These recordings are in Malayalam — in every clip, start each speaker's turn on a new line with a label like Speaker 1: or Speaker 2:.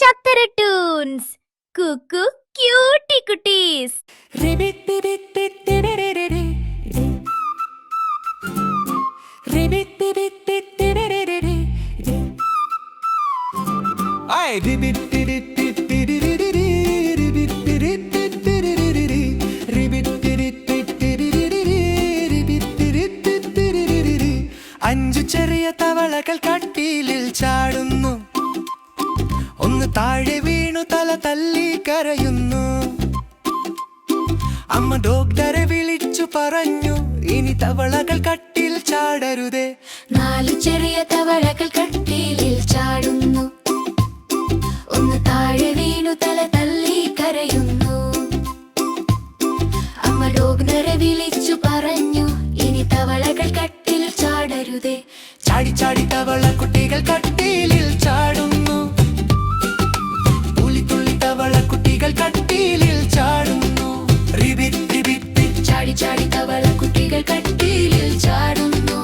Speaker 1: ചക്കര ടൂൺസ് കുക്കു ക്യൂട്ടി കുട്ടീസ്.
Speaker 2: അഞ്ചു ചെറിയ തവളകൾ കട്ടിലിൽ ചാടുന്നു. ഒന്ന് താഴെ വീണു തല തല്ലി കരയുന്നു. അമ്മ ഡോക്ടറെ വിളിച്ചു പറഞ്ഞു, ഇനി തവളകൾ കട്ടിൽ ചാടരുതേ.
Speaker 3: നാലു ചെറിയ തവളകൾ കട്ടിലിൽ ചാടുന്നു. ഒന്ന് താഴെ വീണു തല തല്ലി കരയുന്നു. അമ്മ ഡോക്ടറെ വിളിച്ചു പറഞ്ഞു, ഇനി തവളകൾ കട്ടിൽ ചാടരുതേ.
Speaker 2: ചാടി ചാടി തവള കുട്ടികൾ കട്ടിലിൽ ചാടുന്നു. തുള്ളി തുള്ളി തവള കുട്ടികൾ കട്ടിലിൽ ചാടുന്നു. റിബിറ്റ് റിബിറ്റ്
Speaker 3: ചാടി ചാടി തവള കുട്ടികൾ കട്ടിലിൽ ചാടുന്നു.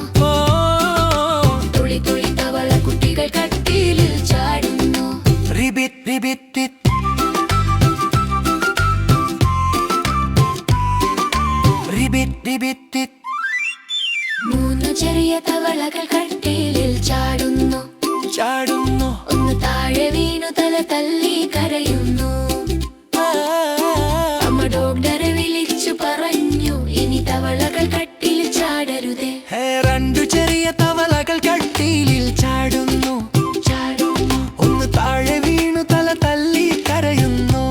Speaker 3: തുള്ളി തുള്ളി തവള കുട്ടികൾ കട്ടിലിൽ ചാടുന്നു.
Speaker 2: റിബിറ്റ് റിബിറ്റ് റിബിറ്റ് റിബിറ്റ്.
Speaker 3: മൂന്നു ചെറിയ തവളകൾ കട്ടിലിൽ ചാടുന്നു.
Speaker 2: ചാടുന്നു.
Speaker 3: ഒന്ന് താഴെ വീണു തല തല്ലി കരയുന്നു. അമ്മ ഡോക്ടറെ വിളിച്ചു പറഞ്ഞു, ഇനി തവളകൾ കട്ടിൽ ചാടരുതേ.
Speaker 2: രണ്ടു ചെറിയ തവളകൾ കട്ടിലിൽ ചാടുന്നു.
Speaker 3: ചാടുന്നു.
Speaker 2: ഒന്ന് താഴെ വീണു തല തല്ലി കരയുന്നു.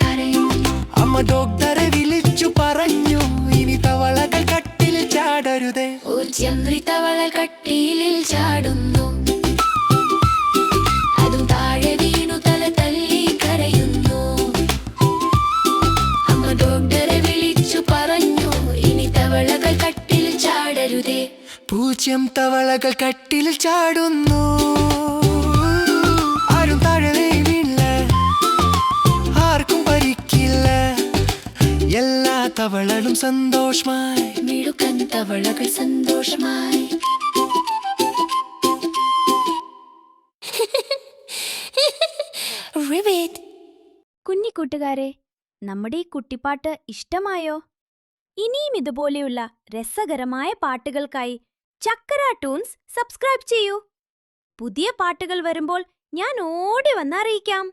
Speaker 3: കരയുന്നു.
Speaker 2: അമ്മ ഡോക്ടറെ വിളിച്ചു പറഞ്ഞു, ഇനി തവളകൾ കട്ടിൽ ചാടരുതേ.
Speaker 3: തവള കട്ടിലിൽ ചാടുന്നു. അതും താഴെ വീണു തല തല്ലി കരയുന്നു. അമ്മ ഡോക്ടറെ വിളിച്ചു പറഞ്ഞു, ഇനി തവളകൾ കട്ടിൽ ചാടരുതേ.
Speaker 2: 0 തവളകൾ കട്ടിൽ ചാടുന്നു. ആരും താഴെ വീണില്ല, ആർക്കും പരിക്കില്ല. എല്ലാ തവളകളും സന്തോഷമായി.
Speaker 3: മിടുക്കൻ തവളകൾ സന്തോഷമായി.
Speaker 1: കുഞ്ഞിക്കൂട്ടുകാരെ, നമ്മുടെ ഈ കുട്ടിപ്പാട്ട് ഇഷ്ടമായോ? ഇനിയും ഇതുപോലെയുള്ള രസകരമായ പാട്ടുകൾക്കായി ചക്കര ടൂൺസ് സബ്സ്ക്രൈബ് ചെയ്യൂ. പുതിയ പാട്ടുകൾ വരുമ്പോൾ ഞാൻ ഓടി വന്നറിയിക്കാം.